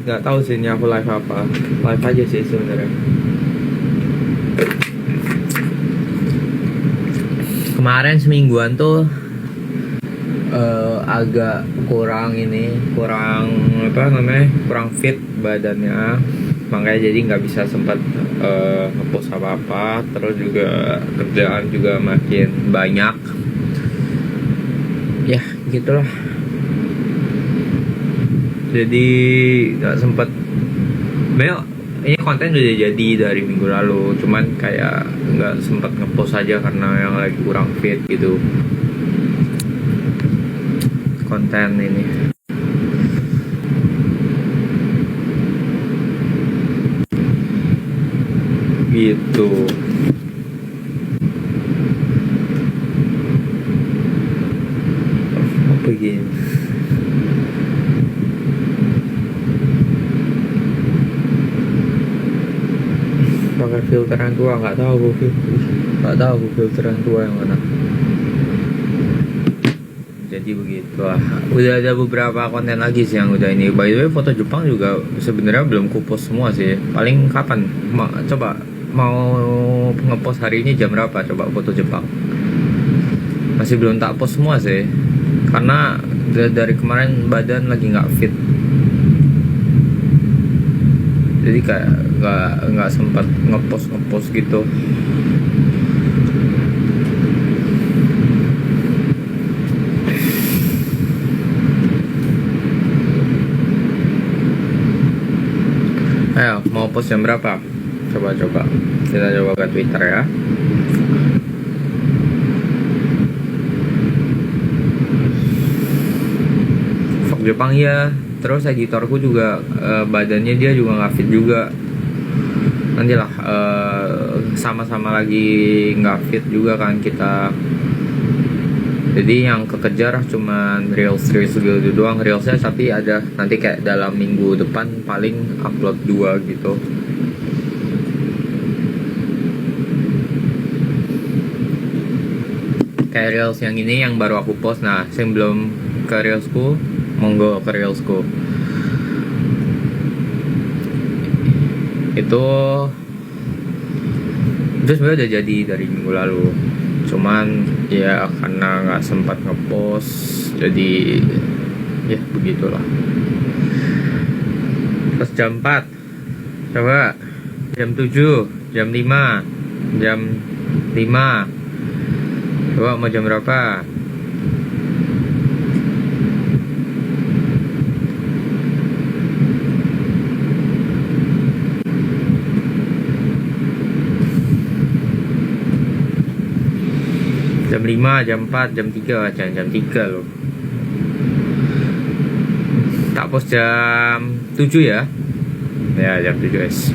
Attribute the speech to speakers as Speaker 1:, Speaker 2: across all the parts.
Speaker 1: nggak tahu sih ini aku live apa. Live aja sih sebenarnya. Kemarin semingguan tuh agak kurang kurang fit badannya, makanya jadi nggak bisa sempat ngepost apa-apa. Terus juga kerjaan juga makin banyak ya gitulah, jadi nggak sempat. Ini konten udah jadi dari minggu lalu, cuman kayak nggak sempat ngepost aja karena yang lagi kurang fit gitu konten ini. Gitu. Apa gini? Pakai filteran tua, nggak tahu filteran tua yang mana. Jadi begitu lah. Udah ada beberapa konten lagi sih yang udah ini. By the way, foto Jepang juga sebenarnya belum kupost semua sih. Paling kapan? Coba mau ngepost hari ini jam berapa? Coba foto Jepang. Masih belum tak post semua sih. Karena dari kemarin badan lagi nggak fit. Jadi kayak nggak sempat ngepost gitu. Ayo, mau post jam berapa? Coba kita coba ke Twitter ya. Vlog Jepang ya. Terus editorku juga badannya dia juga nggak fit juga. Nantilah sama-sama lagi nggak fit juga kan kita. Jadi yang kekejar cuman reels gitu doang reelsnya, tapi ada nanti kayak dalam minggu depan paling upload 2 gitu. Kayak reels yang ini yang baru aku post. Nah, yang belum ke reelsku, monggo ke reelsku. Itu sebenarnya udah jadi dari minggu lalu, cuman ya karena nggak sempat ngepost, jadi ya begitulah. Terus jam 4, coba jam 7, jam 5, coba mau jam berapa? Jam 5, jam 4, jam 3, jangan jam 3 loh. Tak post jam 7 ya. Ya, jam 7 guys.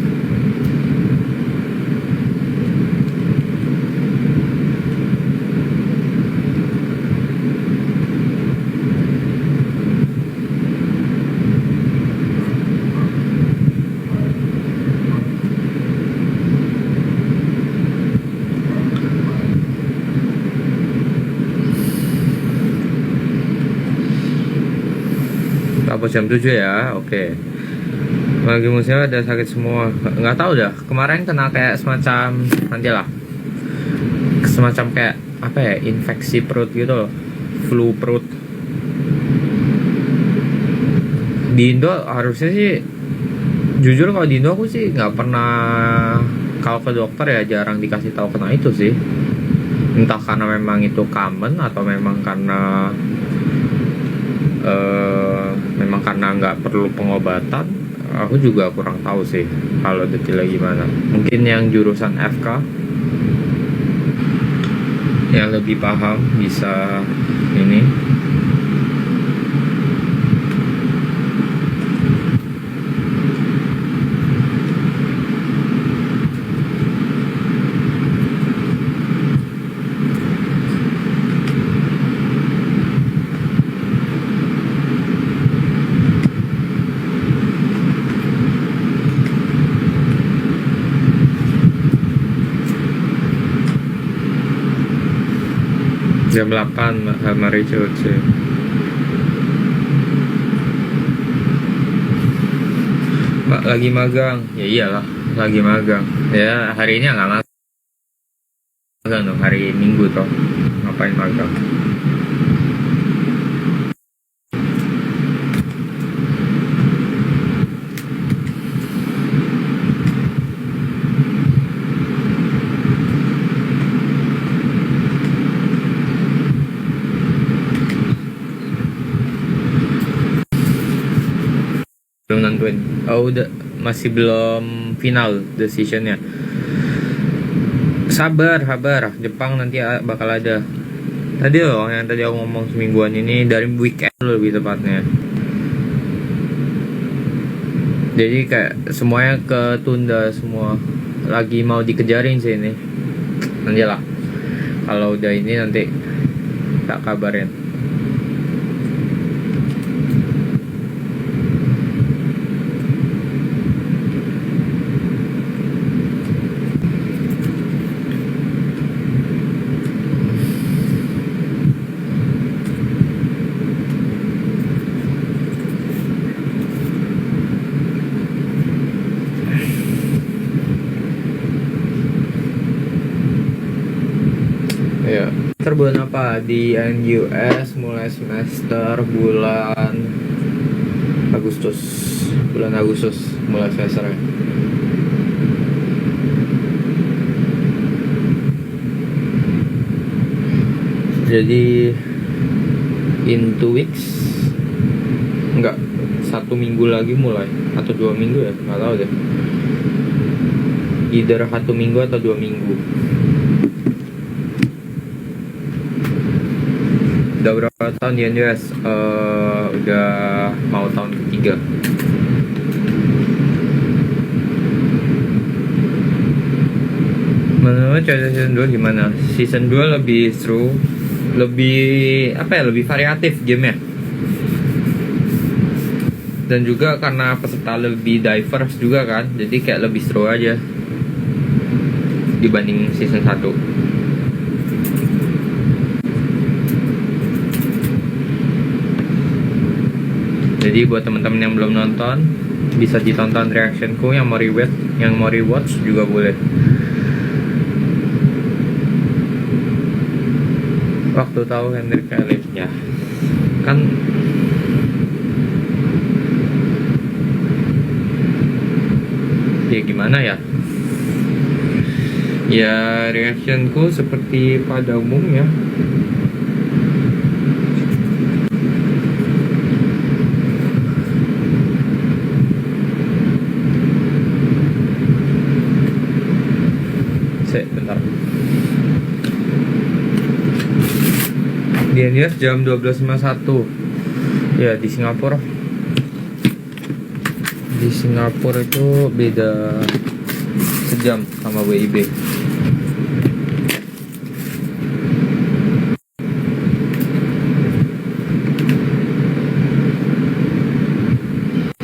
Speaker 1: Apa jam 7 ya, oke. Lagi musimnya ada sakit semua, nggak tahu dah. Kemarin kena kayak semacam nantilah, semacam kayak apa ya, infeksi perut gitu loh, flu perut. Di Indo harusnya sih, jujur kalau di Indo aku sih nggak pernah, kalau ke dokter ya jarang dikasih tahu kena itu sih. Entah karena memang itu common atau memang karena nggak perlu pengobatan. Aku juga kurang tahu sih kalau detailnya gimana. Mungkin yang jurusan FK yang lebih paham bisa ini. Jam 8 mari 。 。 。 。 。 。 。 。 。 。 。 。 。 。 。 。 。 。 . 。 。 。 。 . 。 。 。 。 。 。 。 。 。 。 。 。 。 。 。 。 。 。 。 。 。 。 。 。 。 。 。 。 。 。 。 。 。 。Lagi magang. Ya iyalah, lagi magang. Ya hari ini nggak magang dong, hari Minggu toh. Ngapain magang? Belum nentuin. Oh udah, masih belum final decisionnya. Sabar. Jepang nanti bakal ada. Tadi loh yang tadi aku ngomong semingguan ini dari weekend lebih tepatnya. Jadi kayak semuanya ketunda semua. Lagi mau dikejarin sih ini. Nanti lah. Kalau udah ini nanti tak kabarin. Ya, bulan apa? Di NUS mulai semester bulan Agustus. Bulan Agustus mulai semesternya. Jadi in 2 weeks, enggak, 1 minggu lagi mulai atau 2 minggu ya, nggak tahu deh. Either 1 minggu atau 2 minggu. Udah berapa tahun di NUS? Udah mau tahun ketiga. Menurut cerita season 2 gimana? Season 2 lebih seru, lebih apa ya, lebih variatif gamenya. Dan juga karena peserta lebih diverse juga kan, jadi kayak lebih seru aja dibanding season 1. Jadi buat teman-teman yang belum nonton, bisa ditonton reactionku. Yang mau rewatch juga boleh. Waktu tahu Henry Cavill ya kan, ya gimana ya, ya reactionku seperti pada umumnya. Bentar. Di NUS jam 12.51. Ya di Singapura. Di Singapura itu beda sejam sama WIB.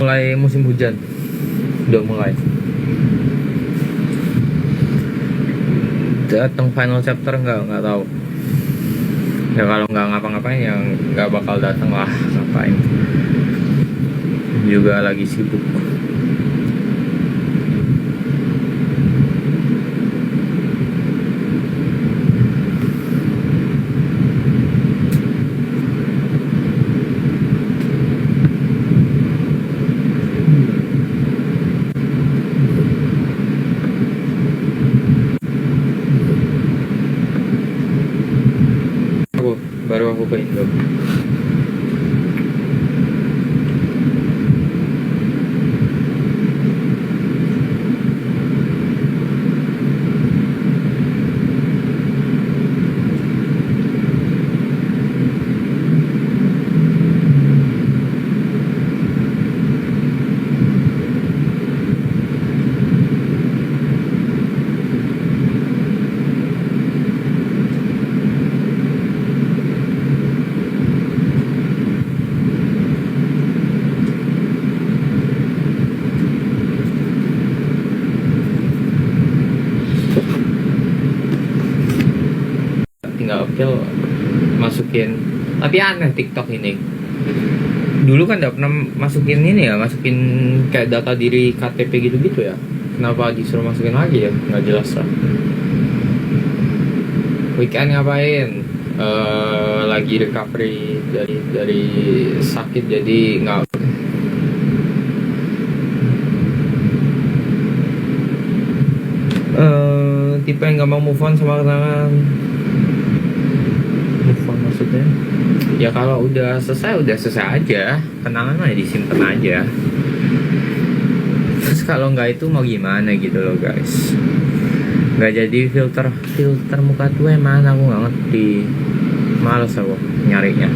Speaker 1: Mulai musim hujan. Udah mulai. Datang final chapter nggak tahu ya. Kalau nggak ngapa-ngapain yang nggak bakal datang lah, ngapain juga lagi sibuk. Baru aku ke Indo. Tinggal upload, masukin. Tapi aneh TikTok ini, Dulu kan nggak pernah masukin ini ya, masukin kayak data diri KTP gitu-gitu ya. Kenapa disuruh masukin lagi ya? Nggak jelas lah. Weekend ngapain? Lagi recovery dari sakit, jadi nggak. Tipe yang gampang move on sama kenangan. Move on maksudnya? Ya kalau udah selesai aja. Kenangan mah disimpan aja. Terus kalau nggak itu mau gimana gitu loh guys. Nggak jadi filter muka tuh emang aku nggak ngerti. Males aku nyarinya.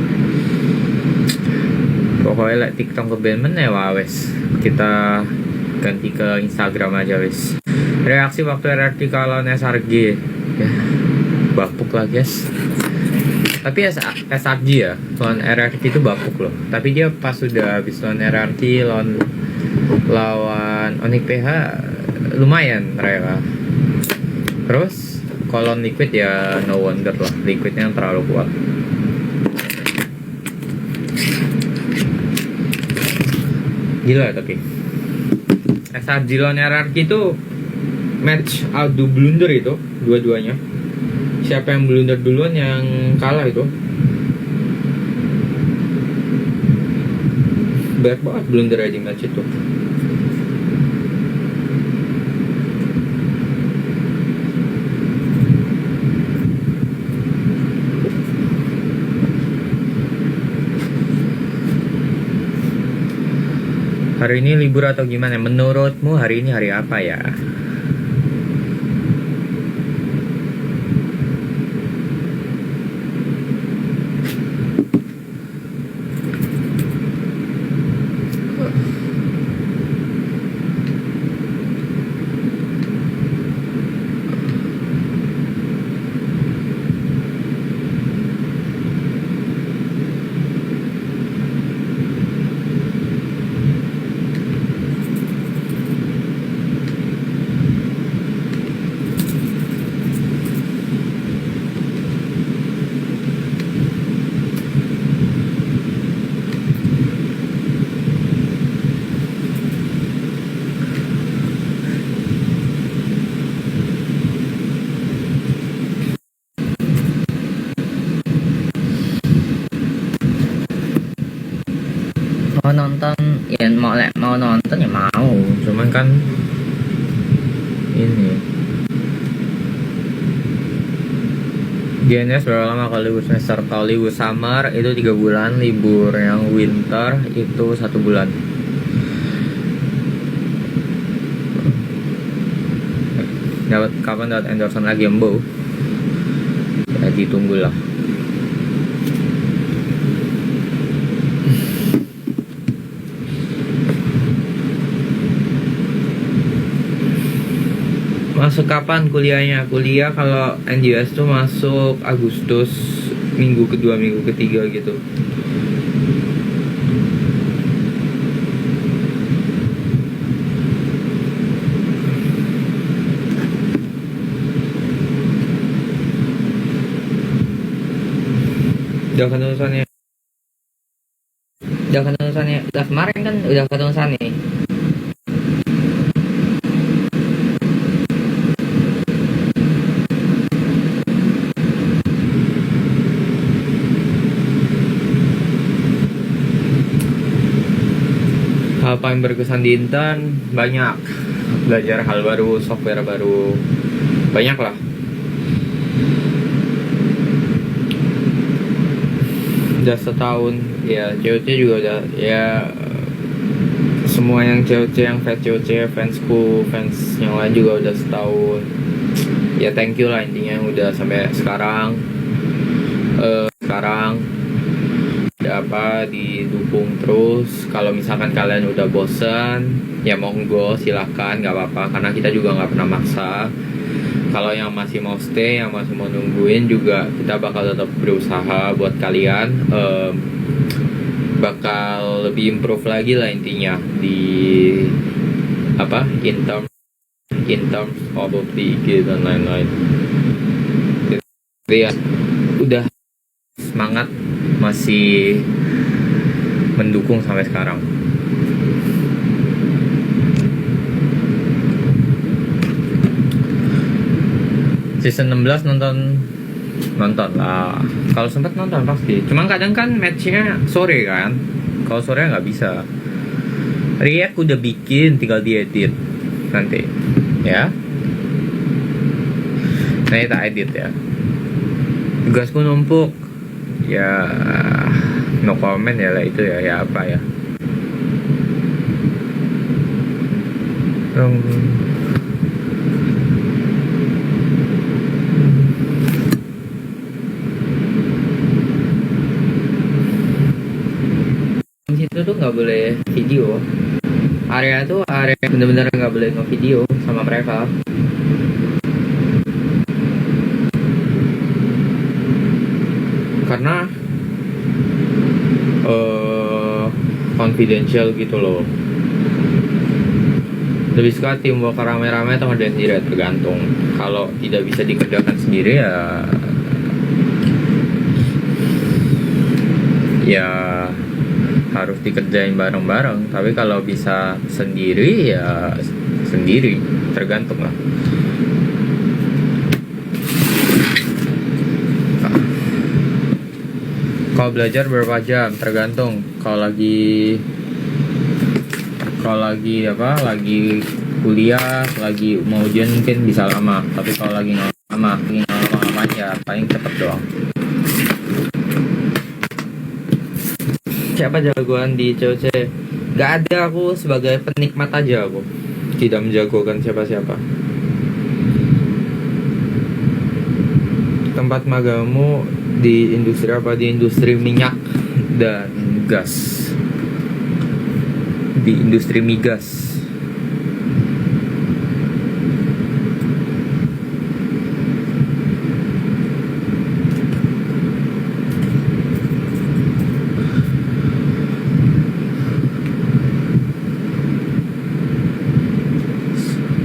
Speaker 1: Pokoknya like TikTok ke band ya wes. Kita ganti ke Instagram aja wes. Reaksi waktu RRT kalau SRG ya, bapuk lah guys. Tapi SRG ya, lawan RRT itu bapuk loh. Tapi dia pas sudah habis lawan RRT, lawan Onyx PH lumayan mereka. Terus kalau Liquid ya no wonder lah, Liquidnya yang terlalu kuat. Gila tapi SRG lawan RRT itu match adu blunder itu dua-duanya. Siapa yang blunder duluan yang kalah itu. Banyak banget blunder aja di match itu. Hari ini libur atau gimana? Menurutmu hari ini hari apa ya? Mau nonton ya, mau nonton ya mau, cuman kan ini GNS berapa lama kalau libur semester? Kalau libur summer itu 3 bulan, libur yang winter itu 1 bulan. Kapan dapat endorsement lagi Embo? Ya ditunggulah. Masuk kapan kuliahnya? Kuliah kalau NJS tuh masuk Agustus, minggu kedua, minggu ketiga gitu. Udah keterusannya. Udah kemarin kan udah keterusan nih. Hal paling berkesan di intern banyak, belajar hal baru, software baru, banyak lah. Udah setahun ya, COC juga udah ya, semua yang COC, yang fans COC, fansku, fans yang lain juga udah setahun. Ya thank you lah intinya udah sampai sekarang. Apa didukung terus. Kalau misalkan kalian udah bosen ya monggo silahkan, nggak apa-apa, karena kita juga nggak pernah maksa. Kalau yang masih mau stay, yang masih mau nungguin juga, kita bakal tetap berusaha buat kalian. Bakal lebih improve lagi lah intinya di apa, in terms of the IG dan lain-lain. Jadi ya udah semangat, masih mendukung sampai sekarang. Season 16 nonton lah. Kalau sempat nonton pasti. Cuman kadang kan matchnya sore kan. Kalau sore nggak bisa. React udah bikin, tinggal diedit nanti. Ya. Nanti tak edit ya. Tugasku numpuk. Ya, no comment ya lah itu ya. Ya apa ya. Situ tuh nggak boleh video. Area tuh area bener-bener nggak boleh nge-video sama mereka. Karena confidential gitu loh. Lebih suka teamwork rame-rame atau ngerjain sendiri, tergantung. Kalau tidak bisa dikerjakan sendiri ya harus dikerjain bareng-bareng. Tapi kalau bisa sendiri ya sendiri, tergantung lah. Kalau belajar berapa jam? Tergantung. Kalau lagi lagi kuliah, lagi mau ujian mungkin bisa lama. Tapi kalau lagi nggak lama ya paling cepet doang. Siapa jagoan di COC? Gak ada, aku sebagai penikmat aja aku. Tidak menjagokan siapa-siapa. Tempat magangmu di industri apa? Di industri minyak dan gas. Di industri migas.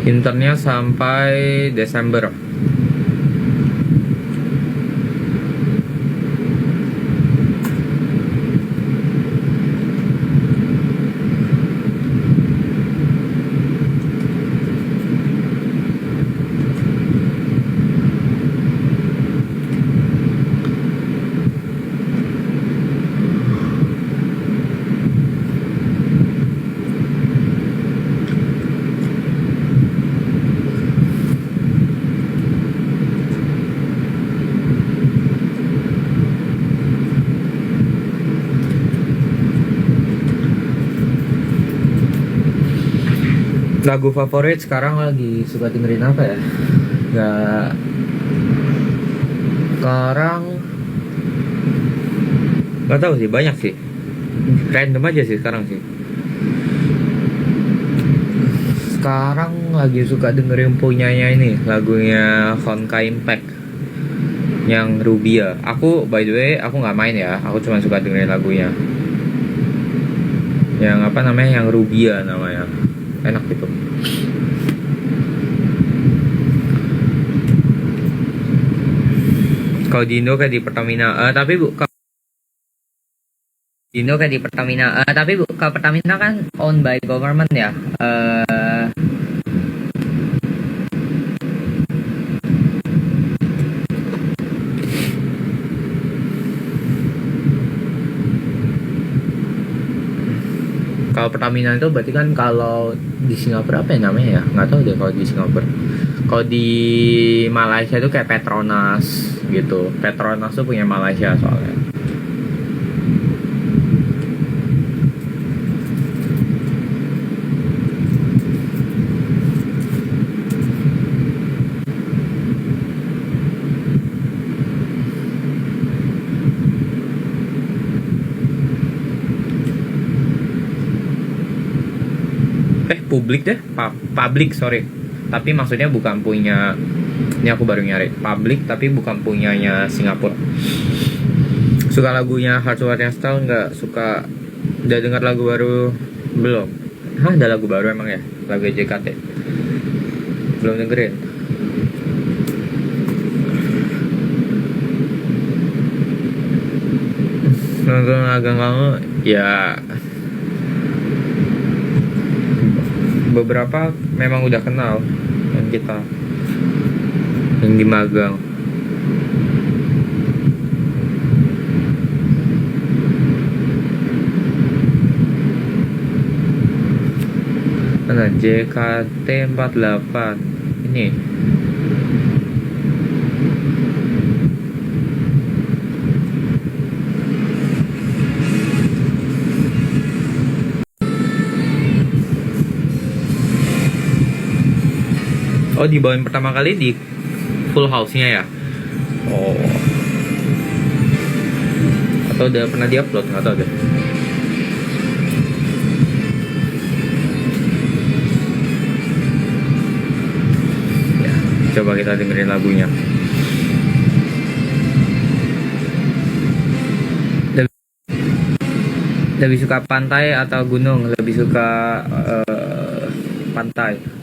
Speaker 1: Internnya sampai Desember. Lagu favorit sekarang lagi suka dengerin apa ya? Sekarang nggak tahu sih, banyak sih. Random aja sih sekarang sih. Sekarang lagi suka dengerin punyanya ini, lagunya Honka Impact yang Rubia. Aku by the way aku nggak main ya, aku cuma suka dengerin lagunya. Yang apa namanya? Yang Rubia namanya. Enak gitu. Kalau di Indo kayak di Pertamina, tapi di Indo kayak di Pertamina, kalau Pertamina kan owned by government ya. Kalau Pertamina itu berarti kan, kalau di Singapura apa ya namanya ya? Nggak tahu deh kalau di Singapura. Kalau di Malaysia itu kayak Petronas gitu. Petronas tuh punya Malaysia soalnya. Publik deh, publik sorry. Tapi maksudnya bukan punya, ini aku baru nyari, publik tapi bukan punyanya Singapura. Suka lagunya Hearts Worth Your Style nggak? Suka. Udah dengar lagu baru belum? Hah, ada lagu baru emang ya? Lagu JKT belum dengerin. Nonton agak lama ya, beberapa memang udah kenal yang kita yang di magang. Mana JKT48 ini. Oh, dibawain pertama kali di Full House-nya ya? Oh. Atau udah pernah diupload? Nggak tahu deh. Ya, coba kita dengerin lagunya. Lebih suka pantai atau gunung? Lebih suka pantai.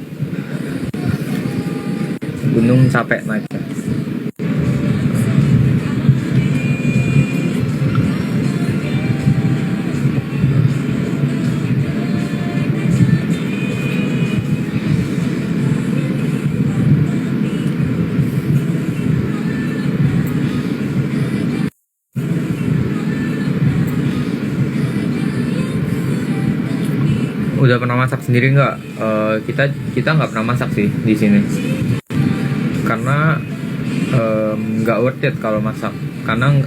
Speaker 1: Gunung capek naiknya. Udah pernah masak sendiri nggak? Kita nggak pernah masak sih di sini, karena nggak worth it kalau masak, karena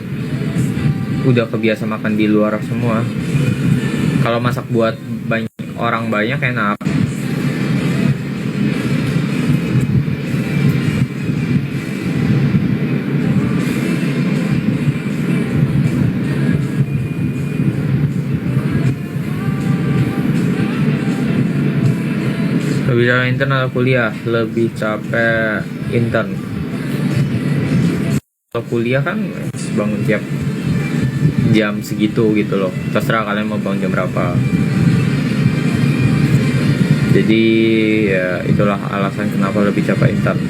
Speaker 1: udah kebiasa makan di luar semua. Kalau masak buat orang banyak enak. Lebih capek intern atau kuliah? Lebih capek intern. Kalau kuliah kan bangun tiap jam segitu gitu loh. Terserah kalian mau bangun jam berapa. Jadi ya itulah alasan kenapa lebih capek intern.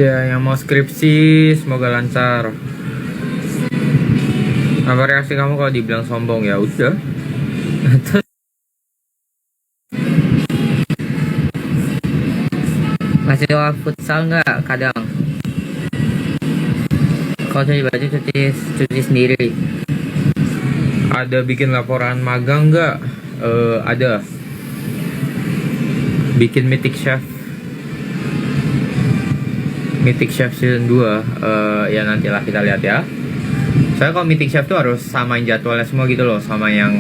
Speaker 1: Ya, yang mau skripsi semoga lancar. Apa reaksi kamu kalau dibilang sombong? Ya udah. Masih soal futsal nggak? Kadang. Kalau cuci baju cuci sendiri. Ada bikin laporan magang nggak? Ada. Bikin Mythic Chef season 2, ya nantilah kita lihat ya. Soalnya kalau Mythic Chef tuh harus samain jadwalnya semua gitu loh, sama yang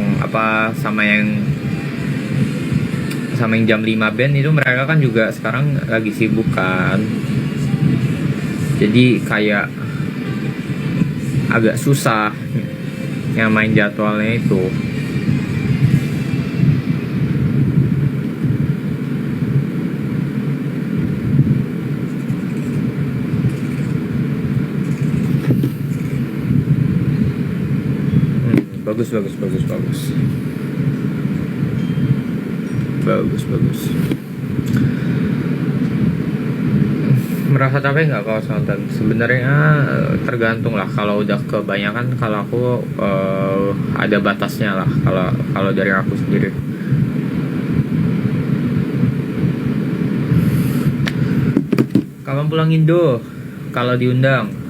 Speaker 1: jam 5 band itu, mereka kan juga sekarang lagi sibuk kan. Jadi kayak agak susah nyamain jadwalnya itu. Bagus. Merasa capek nggak kalau nonton? Sebenarnya tergantung lah. Kalau udah kebanyakan, kalau aku ada batasnya lah. Kalau dari aku sendiri. Kapan pulang Indo? Kalau diundang.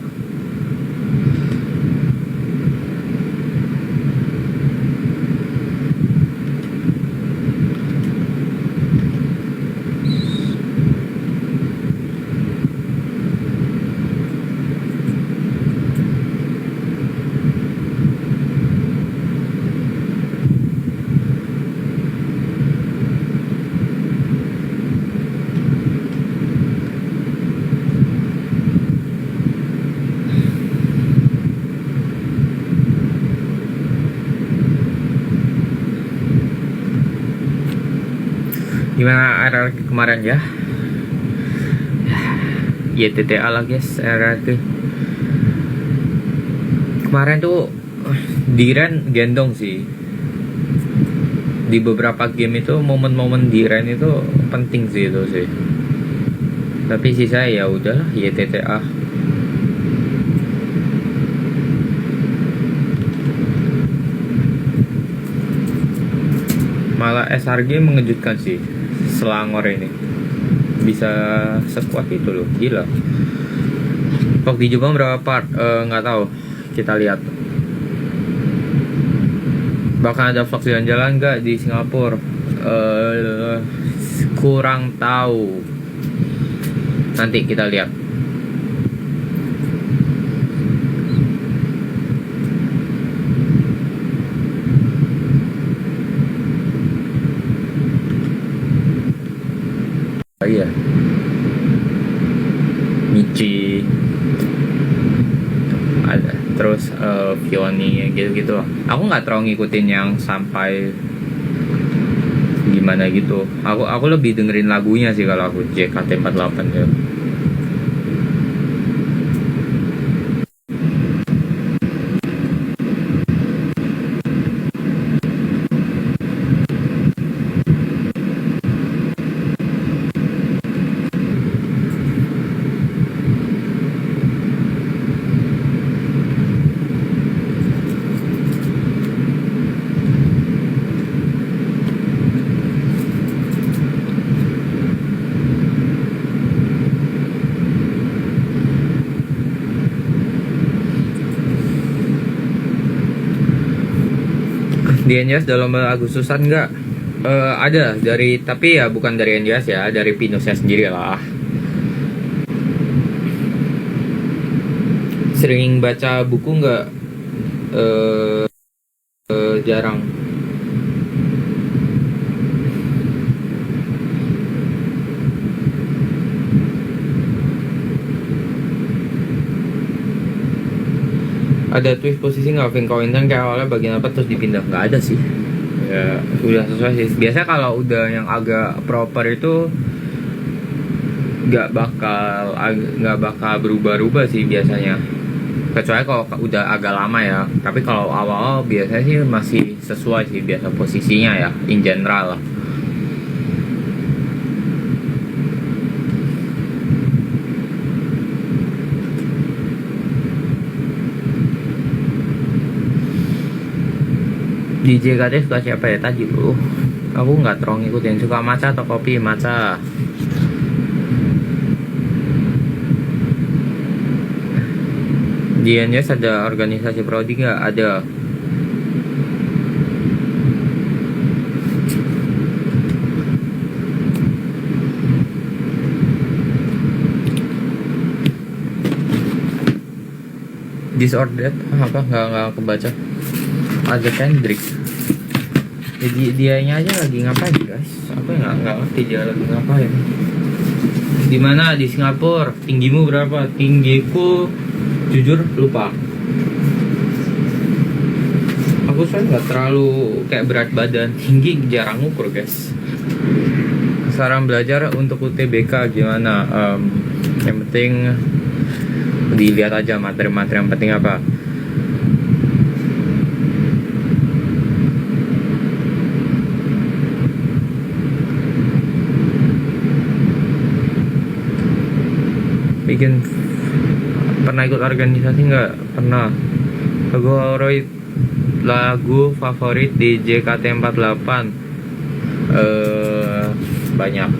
Speaker 1: Gimana RRQ kemarin ya? YTTA lah guys, RRQ kemarin tuh Diren gendong sih. Di beberapa game itu momen-momen Diren itu penting sih itu sih. Tapi sisa ya udahlah YTTA. Malah SRG mengejutkan sih, Selangor ini bisa sekuat itu loh, gila. Vlog di Jepang berapa part? Nggak tahu, kita lihat. Bahkan ada vlog jalan-jalan nggak di Singapura? Kurang tahu, nanti kita lihat. Iya, Michi ada, terus Fioni gitu-gitu. Aku nggak terlalu ngikutin yang sampai gimana gitu. Aku lebih dengerin lagunya sih kalau aku JKT48 ya. Di NJS dalam Agustusan nggak? Ada dari, tapi ya bukan dari NJS ya, dari Pinusnya sendiri lah. Sering baca buku nggak? Jarang. Ada twist posisi nggak Vinko Intan kayak awalnya bagian apa terus dipindah? Nggak ada sih ya, udah sesuai sih. Biasanya kalau udah yang agak proper itu nggak bakal berubah-ubah sih biasanya, kecuali kalau udah agak lama ya. Tapi kalau awal biasanya sih masih sesuai sih biasa posisinya ya, in general lah. Di JKT suka siapa ya tadi bro? Aku nggak terlalu ngikutin. Suka matcha atau kopi? Matcha. Di NJS ada organisasi prodi nggak? Ada. Disordered apa? Nggak kebaca. Ada Kendrick. Jadi dianya aja lagi ngapain guys? Aku nggak ngerti dia lagi ngapain. Di mana di Singapura? Tinggimu berapa? Tinggiku jujur lupa. Aku soalnya nggak terlalu kayak berat badan, tinggi jarang ukur guys. Saran belajar untuk UTBK gimana? Yang penting dilihat aja materi-materi yang penting apa. Bikin pernah ikut organisasi nggak? Pernah. Lagu favorit di JKT48 banyak.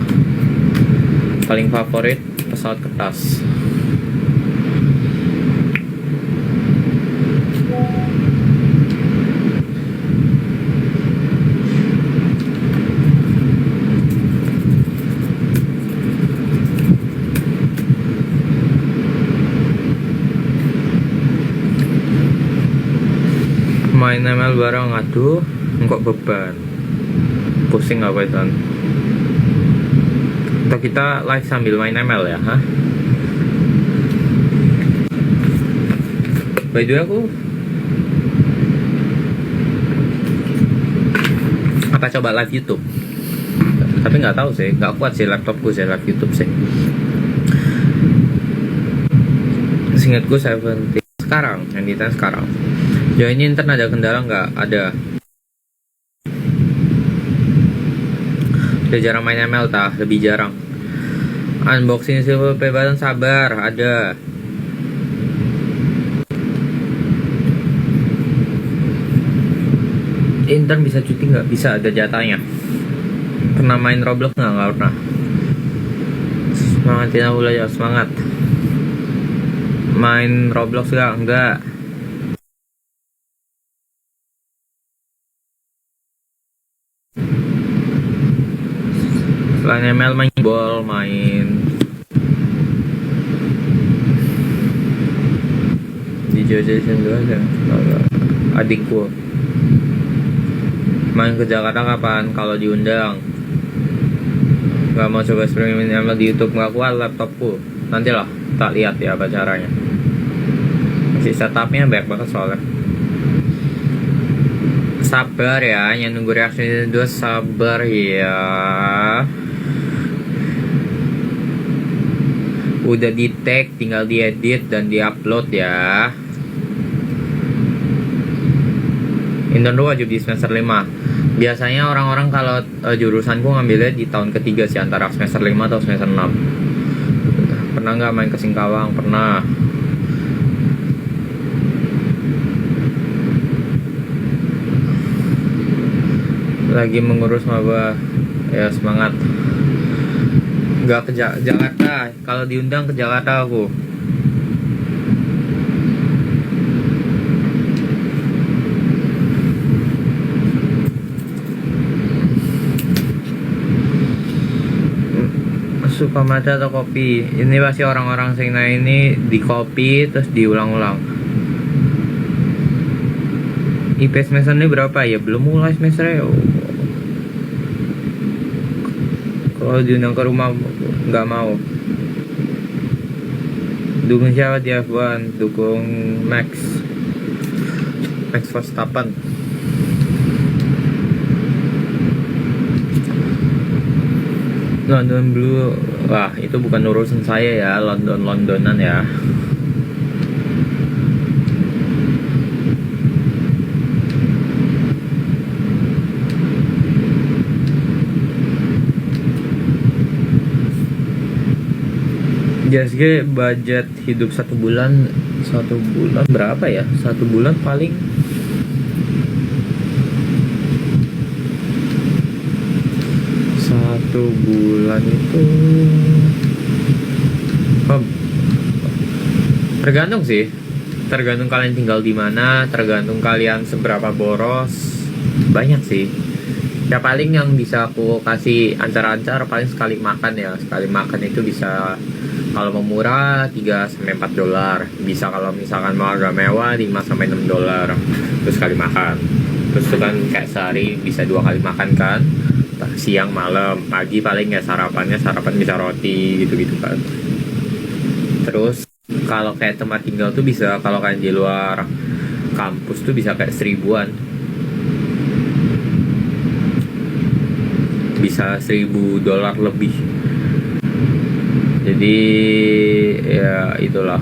Speaker 1: Paling favorit Pesawat Kertas. Main ML bareng, aduh kok beban, pusing apa itu. Atau kita live sambil main ML ya, hah? By the way aku apa coba live YouTube Tapi nggak tahu sih, nggak kuat sih laptopku sih live YouTube sih. Seingatku 70 sekarang, yang di sekarang. Ya ini internet ada kendala nggak? Ada. Udah jarang main ML tah, lebih jarang. Unboxing silver pay button sabar, ada. Intern bisa cuti nggak? Bisa, ada jatahnya. Pernah main Roblox nggak pernah. Semangatin aku lah ya, semangat. Main Roblox gak? Enggak. Selain ML main ball, main di Jojo-Jojo aja. Adikku main ke Jakarta kapan? Kalau diundang. Gak mau coba streaming ML di YouTube, gak kuat laptopku. Nantilah, tak lihat ya apa caranya. Masih setupnya banyak banget soalnya. Sabar ya, yang nunggu reaksi itu sabar ya. Udah di tag, tinggal diedit dan diupload ya. Intern wajib di semester 5. Biasanya orang-orang kalau jurusanku ngambilnya di tahun ketiga sih, antara semester 5 atau semester 6. Pernah nggak main ke Singkawang? Pernah. Lagi mengurus maba ya, semangat. Nggak ke Jakarta, kalau diundang ke Jakarta aku. Suka matcha atau kopi? Ini pasti orang-orang Singna ini di kopi terus diulang-ulang. IP semester ini berapa ya? Belum mulai semesternya. Kalau diundang ke rumah nggak mau. Dukung siapa di F1? Dukung Max Verstappen. London Blue, wah itu bukan urusan saya ya, Londonan ya. JSG budget hidup satu bulan berapa ya? Satu bulan paling itu tergantung sih, tergantung kalian tinggal di mana, tergantung kalian seberapa boros. Banyak sih ya, paling yang bisa aku kasih ancar-ancar paling sekali makan ya. Sekali makan itu bisa, kalau mau murah 3-4 dolar, bisa kalau misalkan mau agak mewah 5-6 dolar. Terus sekali makan, terus itu kan kayak sehari bisa 2 kali makan kan, siang malam. Pagi paling ya sarapan bisa roti gitu kan. Terus kalau kayak tempat tinggal tuh bisa, kalau kayak di luar kampus tuh bisa kayak 1000-an, bisa 1000 dolar lebih. Jadi ya itulah.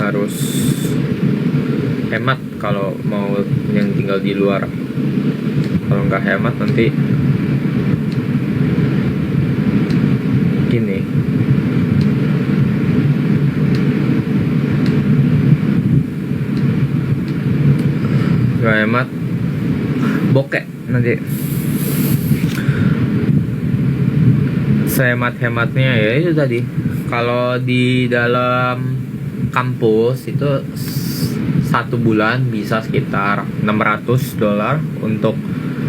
Speaker 1: Harus hemat kalau mau yang tinggal di luar. Kalau nggak hemat nanti gini. Nggak hemat, bokek nanti. Sehemat-hematnya ya itu tadi. Kalau di dalam kampus itu 1 bulan bisa sekitar 600 dolar untuk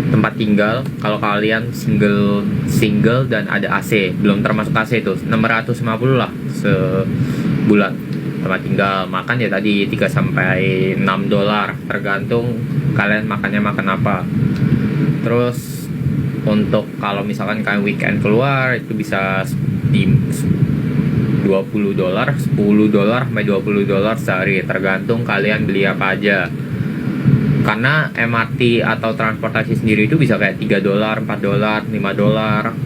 Speaker 1: tempat tinggal. Kalau kalian single dan ada AC, belum termasuk AC itu 650 lah sebulan tempat tinggal. Makan ya tadi 3-6 dolar, tergantung kalian makannya makan apa. Terus untuk kalau misalkan kalian weekend keluar itu bisa di 20 dolar, 10 dolar sampai 20 dolar sehari, tergantung kalian beli apa aja. Karena MRT atau transportasi sendiri itu bisa kayak $3, $4, $5.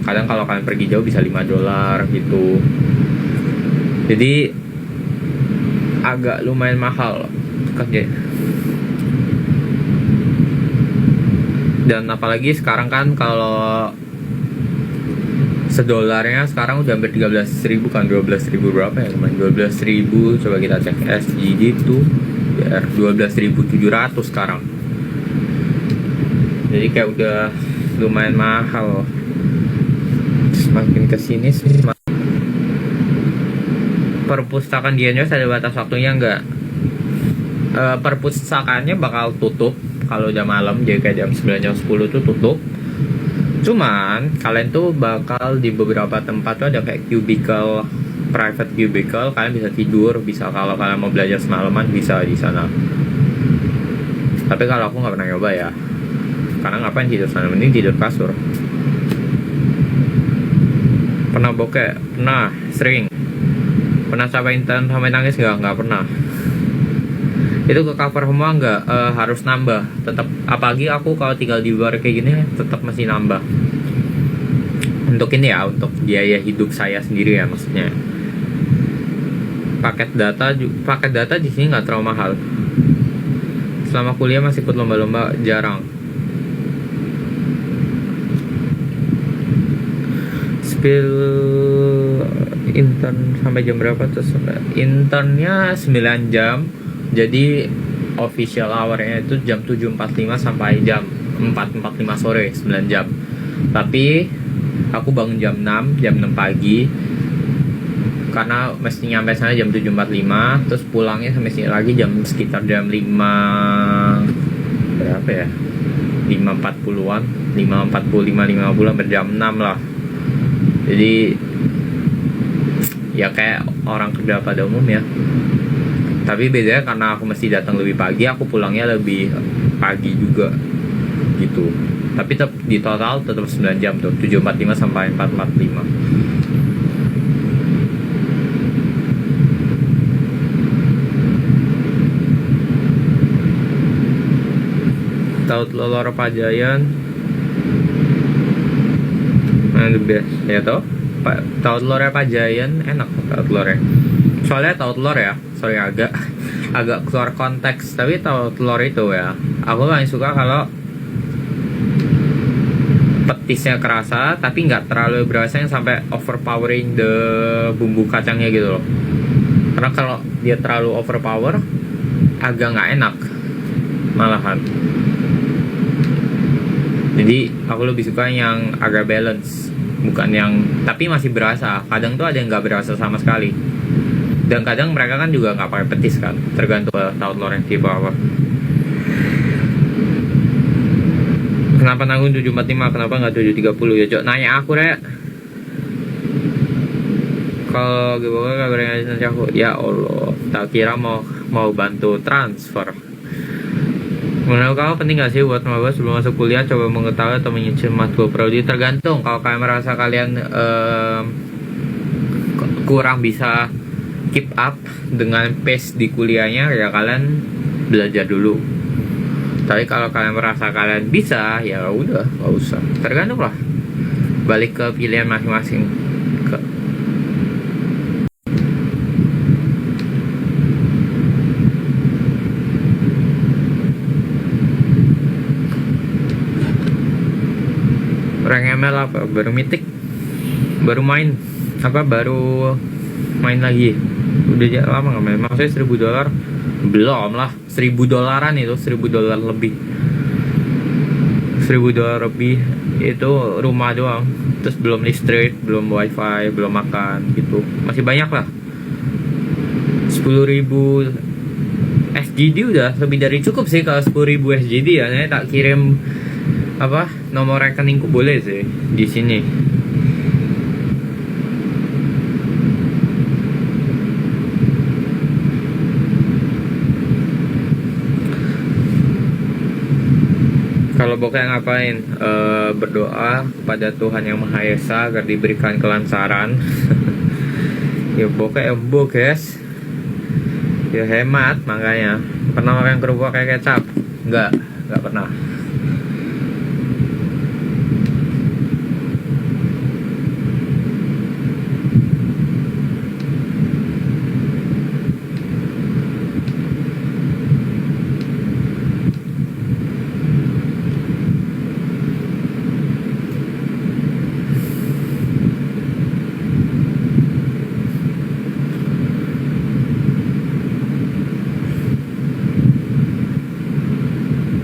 Speaker 1: Kadang kalau kalian pergi jauh bisa $5 gitu. Jadi agak lumayan mahal kerja. Dan apalagi sekarang kan kalau sedolarnya sekarang udah hampir 13.000 kan, 12.000 berapa ya teman? 12.000, coba kita cek SGD itu biar 12.700 sekarang. Jadi kayak udah lumayan mahal. Semakin kesini sih perpustakaan di Indonesia ada batas waktunya nggak? Perpustakaannya bakal tutup kalau udah malam, jadi kayak jam 9 jam 10 tuh tutup. Cuman kalian tuh bakal di beberapa tempat tuh ada kayak cubicle, private cubicle, kalian bisa tidur, bisa kalau kalian mau belajar semalaman bisa di sana. Tapi kalau aku nggak pernah nyoba ya, karena ngapain tidur sana, mending tidur kasur. Pernah bokeh? Pernah, sering. Pernah sampai intern sampai nangis nggak pernah. Itu ke cover semua nggak, harus nambah tetap, apalagi aku kalau tinggal di luar kayak gini tetap masih nambah untuk ini ya, untuk biaya hidup saya sendiri ya, maksudnya paket data di sini nggak terlalu mahal. Selama kuliah masih ikut lomba-lomba, jarang. Spill intern sampai jam berapa tuh? Internnya 9 jam. Jadi official hour-nya itu jam 7.45 sampai jam 4.45 sore, 9 jam. Tapi aku bangun jam 6 pagi karena mesti nyampe sana jam 7.45, terus pulangnya sampai sini lagi sekitar jam 5 berapa ya? 5.40-an, 5.45, 5.50 sampai jam 6 lah. Jadi ya kayak orang kerja pada umumnya. Tapi bedanya karena aku mesti datang lebih pagi, aku pulangnya lebih pagi juga gitu. Tapi tetap di total tetap 9 jam tuh, 7.45 sampai 4.45. Tahu telur Pajayan the best ya toh. Tahu telurnya Pajayan enak tahu telurnya. Soalnya tahu telur ya, sorry agak keluar konteks, tapi tahu telur itu ya, aku paling suka kalau petisnya kerasa tapi nggak terlalu berasa yang sampai overpowering the bumbu kacangnya gitu loh. Karena kalau dia terlalu overpower agak nggak enak malahan. Jadi aku lebih suka yang agak balance, bukan yang tapi masih berasa. Kadang tuh ada yang nggak berasa sama sekali. Dan kadang mereka kan juga nggak pakai petis kan, tergantung tahu telur yang tipe apa. Kenapa nanggung 7.45, kenapa nggak 7.30 ya Cok? Nanya aku Rek. Kalau gimana kabarnya nanti aku? Ya Allah, tak kira mau bantu transfer. Menurut kamu penting gak sih buat maba sebelum masuk kuliah coba mengetahui atau menyicil matkul prodi? Tergantung. Kalau kalian merasa kalian kurang bisa keep up dengan pace di kuliahnya, ya kalian belajar dulu. Tapi kalau kalian merasa kalian bisa, ya udah, gak usah. Tergantung lah. Balik ke pilihan masing-masing. Rank ML apa? Baru mythic, baru main apa? Baru main lagi. Udah lama nggak main. Maksudnya $1.000 belum lah. $1.000 itu, $1.000 lebih. $1.000 lebih itu rumah doang. Terus belum listrik, belum wifi, belum makan gitu. Masih banyak lah. 10.000 SGD udah lebih dari cukup sih kalau 10.000 SGD ya. Saya tak kirim apa nomor rekeningku boleh sih di sini. Kalau bokeh ngapain? Berdoa kepada Tuhan Yang Maha Esa agar diberikan kelancaran. Ya bokeh embo guys. Ya hemat makanya. Pernah makan kerupuk kayak kecap? nggak pernah.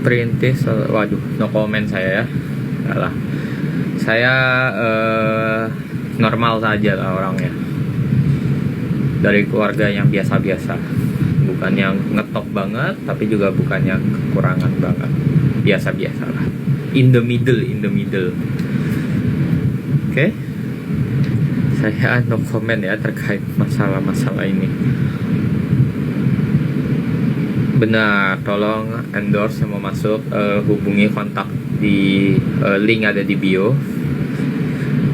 Speaker 1: Perintis, waduh, no comment saya ya. Alah. Saya normal saja lah orangnya. Dari keluarga yang biasa-biasa. Bukan yang ngetop banget, tapi juga bukan yang kekurangan banget. Biasa-biasa lah. In the middle. Oke. Saya no comment ya terkait masalah-masalah ini. Benar, tolong endorse yang mau masuk, hubungi kontak di link ada di bio,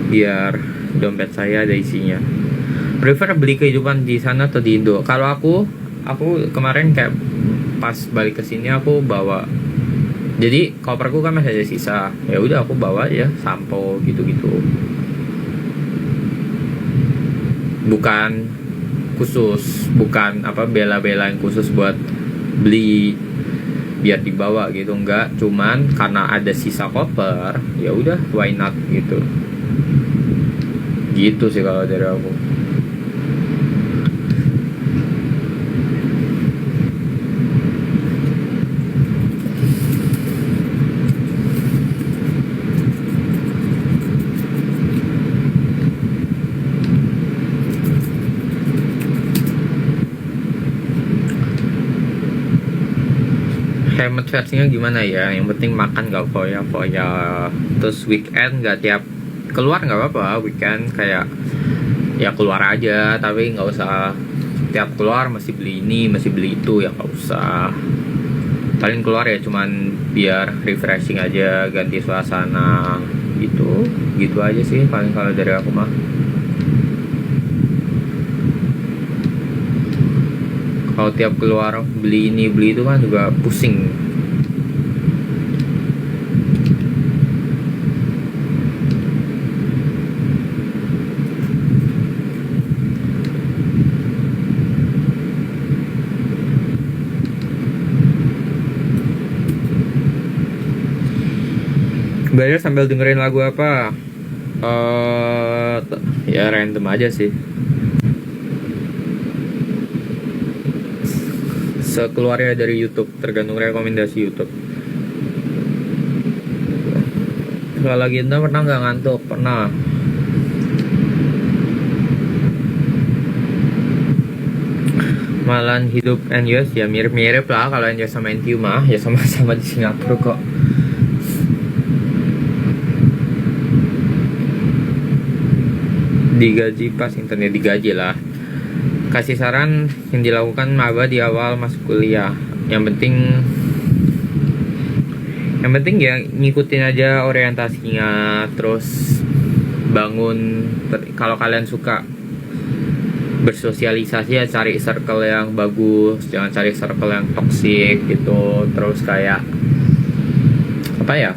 Speaker 1: biar dompet saya ada isinya. Prefer beli kehidupan di sana atau di Indo? Kalau aku kemarin kayak pas balik ke sini aku bawa, jadi koperku kan masih ada sisa, ya udah aku bawa ya sampo gitu-gitu. Bukan khusus, bukan apa bela-belain khusus buat beli biar dibawa gitu, enggak, cuman karena ada sisa koper ya udah why not gitu sih kalau dari aku. Hemat versinya gimana ya, yang penting makan gak foya. Terus weekend gak tiap keluar gak apa-apa, weekend kayak ya keluar aja, tapi gak usah tiap keluar mesti beli ini mesti beli itu, ya gak usah. Paling keluar ya cuman biar refreshing aja, ganti suasana gitu aja sih paling kalau dari aku mah. Kalau tiap keluar beli ini beli itu kan juga pusing. Belajar sambil dengerin lagu apa? Ya random aja sih. Sekeluarnya dari YouTube, tergantung rekomendasi YouTube. Kalau lagi itu pernah nggak ngantuk? Pernah. Malan hidup NUS ya mirip-mirip lah. Kalau NUS sama NTU mah ya sama-sama di Singapura kok. Digaji pas internet, digaji lah. Kasih saran yang dilakukan maba di awal masuk kuliah. Yang penting ya ngikutin aja orientasinya, terus bangun. Kalau kalian suka bersosialisasi ya cari circle yang bagus, jangan cari circle yang toksik gitu. Terus kayak apa ya,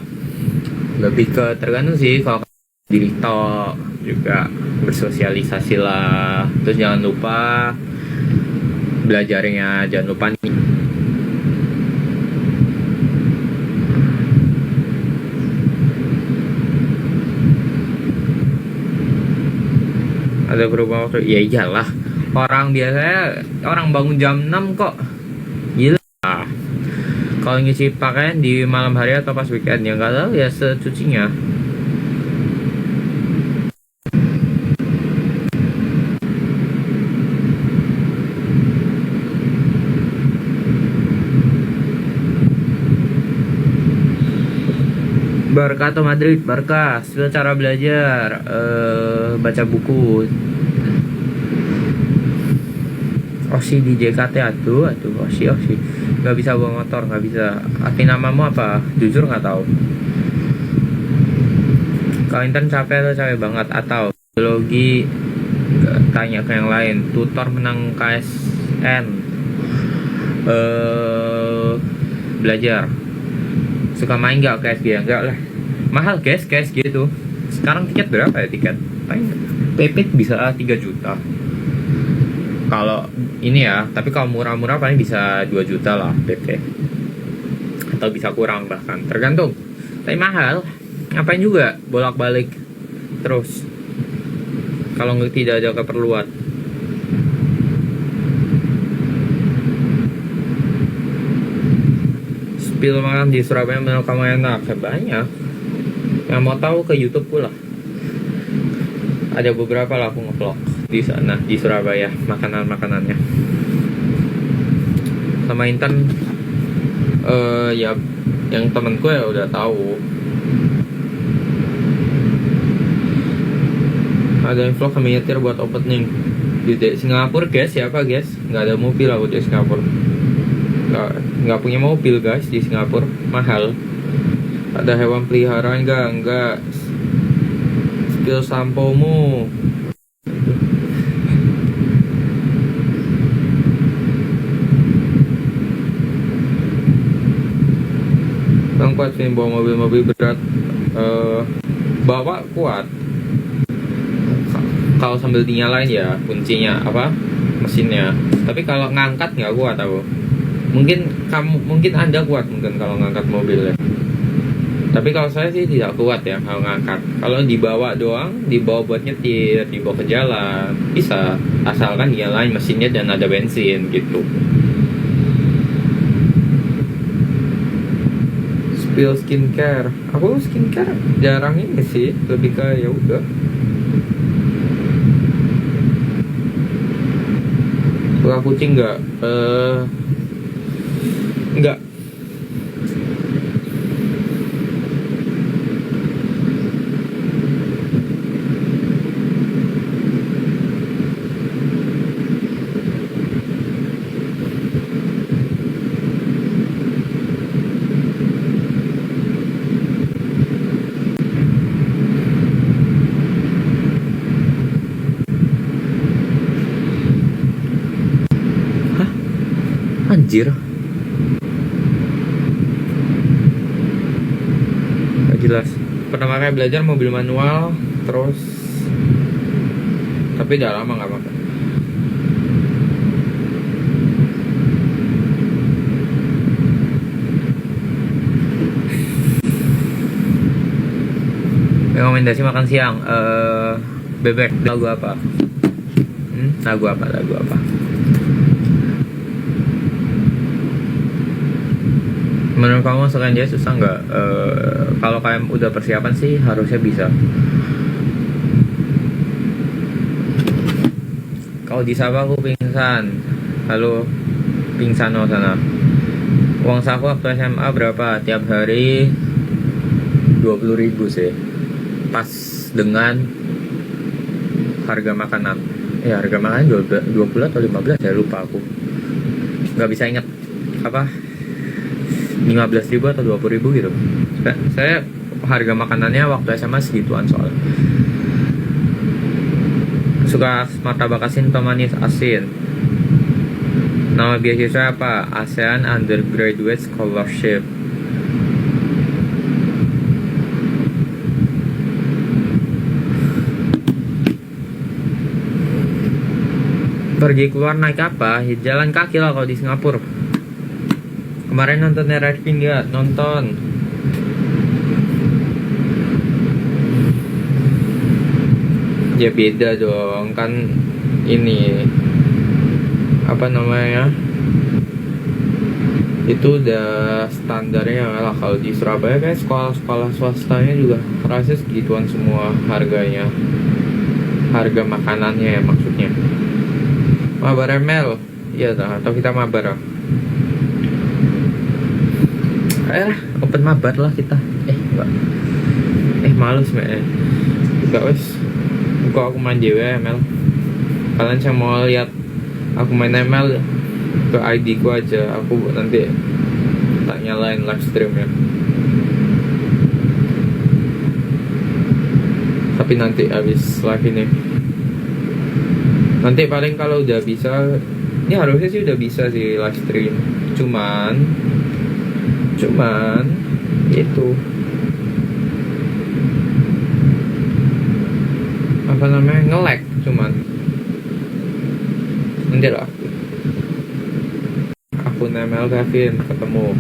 Speaker 1: lebih ke tergantung sih. Kalau diri tok juga bersosialisasi lah. Terus jangan lupa belajarnya, jangan lupa nih. Ada perubahan waktu? Ya iyalah, orang biasanya orang bangun jam 6 kok. Gila. Kalau ngisi pakaian di malam hari atau pas weekend ya nggak tahu ya, secucinya. Barca atau Madrid? Barca. Cara belajar, baca buku. Osi di JKT, aduh Osi nggak bisa bawa motor, nggak bisa. Arti namamu apa? Jujur nggak tahu. Kalau intern capek banget atau biologi? Tanya ke yang lain. Tutor menang KSN. Belajar Suka main nggak KSG? Enggak lah, mahal guys KSG itu. Sekarang tiket berapa ya tiket? Paling PP bisa 3 juta kalau ini ya, tapi kalau murah-murah paling bisa 2 juta lah PP, atau bisa kurang bahkan, tergantung. Tapi mahal, ngapain juga bolak-balik terus kalau tidak ada keperluan. Spill makan di Surabaya menurut kamu enak? Banyak yang mau tahu ke YouTube pula, ada beberapa lah aku nge-vlog di sana di Surabaya makanannya. Sama Intan ya yang temenku ya udah tahu. Ada yang vlog sama nyetir buat opening di Singapura guys. Siapa guys? Nggak ada mobil aku di Singapura, nggak punya mobil guys di Singapura, mahal. Ada hewan peliharaan enggak spill sampomu. Bang kuat film bawa mobil berat, bawa kuat kalau sambil dinyalain ya kuncinya apa mesinnya, tapi kalau ngangkat nggak kuat aku. Mungkin anda kuat mungkin kalau ngangkat mobil ya, tapi kalau saya sih tidak kuat ya kalau ngangkat. Kalau dibawa doang, dibawa buat nyetir, dibawa ke jalan bisa, asalkan dinyalain mesinnya dan ada bensin gitu. Spill skincare, aku skincare jarang ini sih, lebih ke ya udah. Suka kucing nggak? Nggak. Anjir, gak jelas. Pertama kali belajar mobil manual, terus tapi udah lama gak apa-apa. Rekomendasi makan siang, bebek. Lagu apa? Lagu apa? Menurut kamu sekarang dia susah nggak? Kalau kalian udah persiapan sih harusnya bisa. Kalau di Sabah aku pingsan. Halo, pingsan no sana. Uang saku waktu SMA berapa? Tiap hari 20.000 sih. Pas dengan harga makanan. Harga makanan 20 atau 15 ya, lupa aku. Nggak bisa ingat apa. 15.000 atau 20.000 gitu. Saya harga makanannya waktu SMA segituan soalnya. Suka martabak asin atau manis asin? Nama beasiswa apa? ASEAN Undergraduate Scholarship. Pergi keluar naik apa? Jalan kaki lah kalau di Singapura. Kemarin nonton RRQ nggak? Nonton. Ya beda dong, kan ini apa namanya? Itu udah standarnya lah. Kalau di Surabaya kan sekolah-sekolah swastanya juga rasa segituan semua harganya. Harga makanannya ya maksudnya. Mabar ML, iya dah, atau kita mabar. Open mabar lah kita. Enggak. Males enggak wes. Kok aku main JWML. Kalian yang mau lihat aku main ML ke ID ku aja. Aku nanti tak nyalain live stream ya. Tapi nanti habis live ini. Nanti paling kalau udah bisa, ini harusnya sih udah bisa sih live stream. Cuman itu apa namanya, nge-lag cuman. Nanti lah akun ML Kevin ketemu.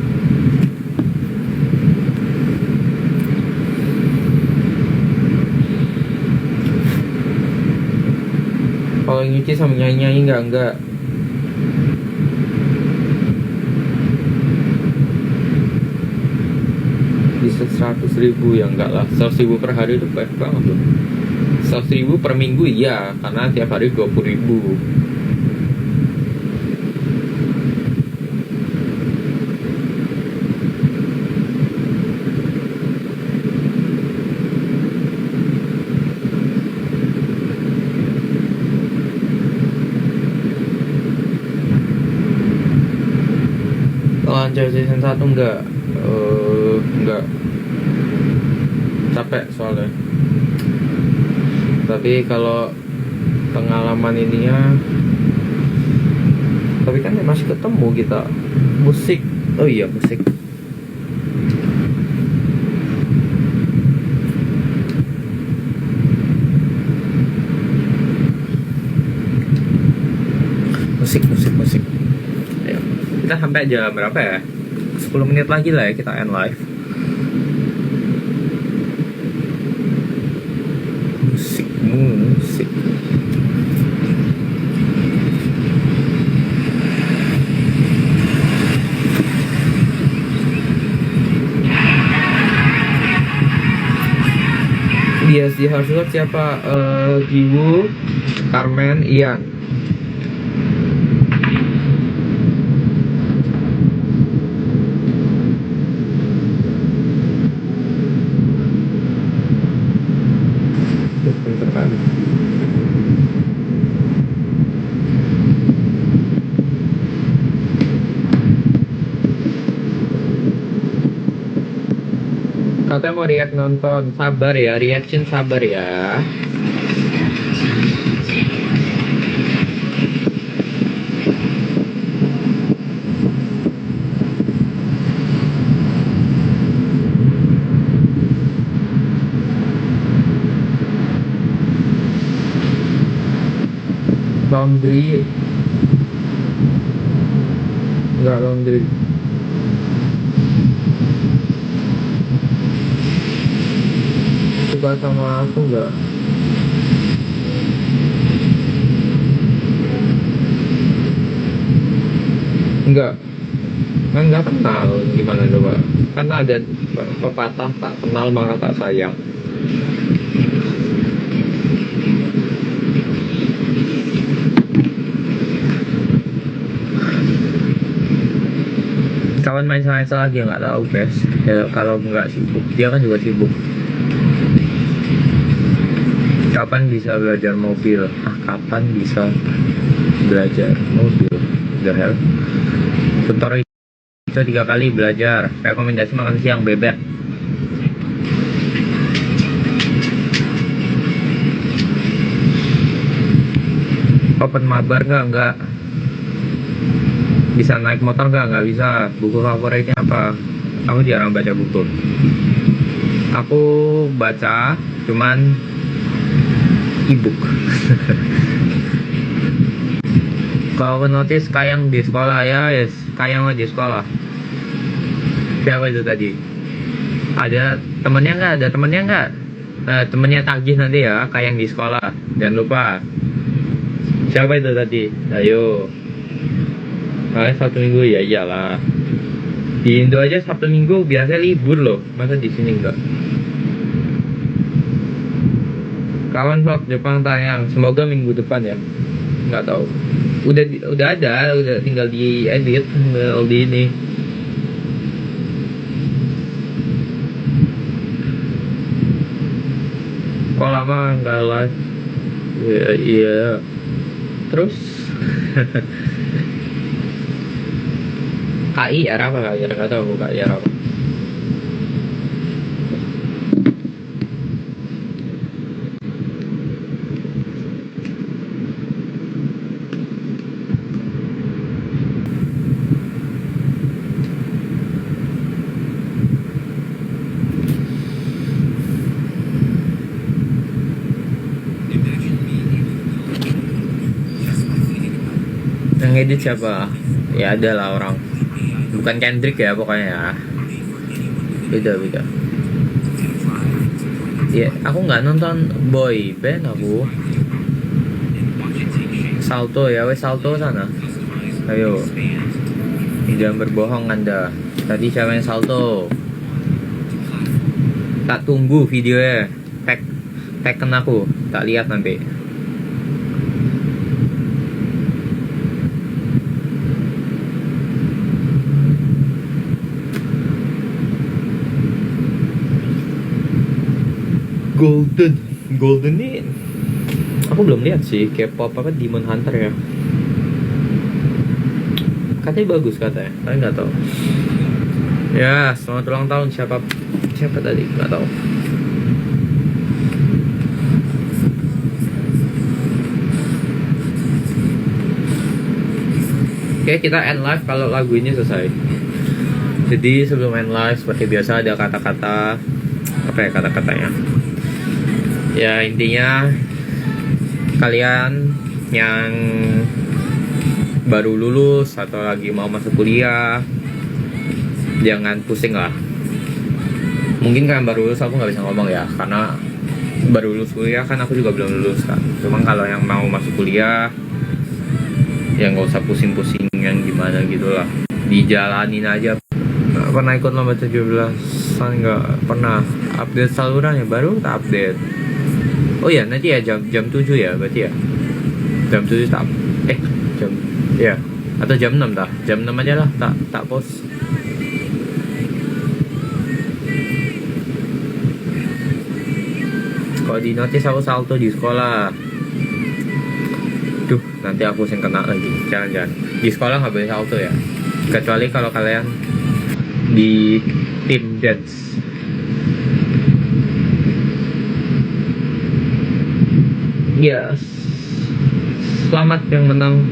Speaker 1: Kalau nyuci sama nyanyi enggak. Bisa 100.000 ya enggak lah. 100.000 per hari itu baik banget loh. 100.000 per minggu iya, karena tiap hari 20.000. Lancar season 1 enggak capek soalnya. Tapi kalau pengalaman ininya, tapi kan masih ketemu kita. Musik, oh iya musik. Musik. Ayo. Kita sampai jam berapa ya? 10 menit lagi lah ya kita end live. Musik. Di Hardrock siapa? Jiwu, Carmen, Ian. Katanya mau react nonton, sabar ya, reaction sabar ya. Laundry, enggak laundry. Suka sama aku enggak? Enggak, kan nggak kenal, gimana coba? Kan ada pepatah tak kenal maka tak sayang. Kawan main sama Excel lagi nggak tahu guys ya, kalau nggak sibuk dia kan juga sibuk. Kapan bisa belajar mobil? Kapan bisa belajar mobil? The hell, tutorial itu 3 kali belajar. Rekomendasi makan siang bebek. Open mabar nggak bisa. Naik motor nggak bisa. Buku favoritnya apa? Aku jarang baca buku. Aku baca cuman ebook. Kalau notice Kayang di sekolah ya, yes. Kayang di sekolah. Siapa itu tadi? Ada temennya nggak? Temennya tagih nanti ya, Kayang di sekolah. Jangan lupa. Siapa itu tadi? Ayo. Sabtu Minggu ya iyalah. Di Indo aja Sabtu Minggu biasanya libur loh. Masa di sini enggak? Kawan vlog Jepang tayang. Semoga minggu depan ya. Nggak tahu. Udah ada, udah tinggal diedit, tinggal di ini. Kok lama nggak live? Iya. Terus KI era apa? KI era nggak tahu. KI era apa? ngedit siapa? Ya ada lah orang, bukan Kendrick ya pokoknya ya. Beda. Ya aku nggak nonton boy band aku. Salto ya, wes Salto sana. Ayo, jangan berbohong Anda. Tadi siapa yang Salto? Tak tunggu videonya. Tagken aku, tak lihat nanti. Golden nih aku belum lihat sih, K-pop apa Demon Hunter ya, katanya bagus katanya, tapi nggak tahu ya. Selamat ulang tahun siapa tadi nggak tahu. Oke, kita end live kalau lagu ini selesai. Jadi sebelum end live seperti biasa ada kata-kata, apa ya kata-katanya ya, intinya kalian yang baru lulus atau lagi mau masuk kuliah jangan pusing lah. Mungkin kalian baru lulus, aku nggak bisa ngomong ya karena baru lulus kuliah kan, aku juga belum lulus kan. Cuman kalau yang mau masuk kuliah ya nggak usah pusing-pusing yang gimana gitu lah, dijalanin aja. Nggak pernah ikut lomba 17-an, nggak pernah update saluran ya, baru tak update. Oh ya nanti ya jam 7 ya berarti ya, jam 7 tak jam ya, atau jam 6 dah, jam 6 aja lah, tak post. Kalau di notice aku salto di sekolah, duh nanti aku yang kena lagi. Jangan di sekolah nggak boleh salto ya, kecuali kalau kalian di tim dance. Yes, selamat yang menang.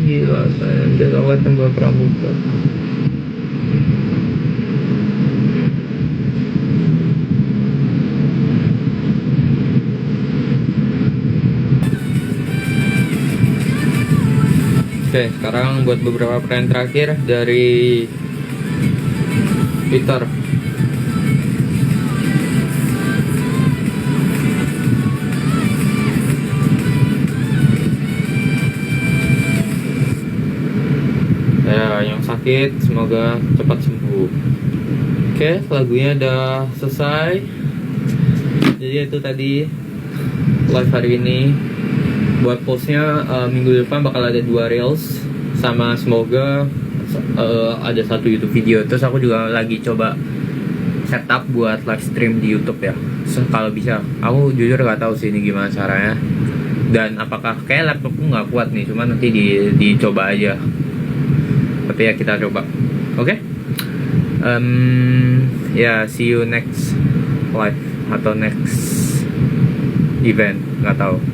Speaker 1: Gila, saya jerawat tambah pramuka. Oke, sekarang buat beberapa pertanyaan terakhir dari Twitter. Ya, yang sakit semoga cepat sembuh. Oke, lagunya udah selesai. Jadi itu tadi live hari ini. Buat postnya minggu depan bakal ada 2 reels, sama semoga ada 1 YouTube video. Terus aku juga lagi coba setup buat live stream di YouTube ya. Kalau bisa, aku jujur gak tahu sih ini gimana caranya. Dan apakah kayak laptopku nggak kuat nih, cuman nanti dicoba aja. Tapi ya kita coba. Oke? Ya, see you next live atau next event, nggak tahu.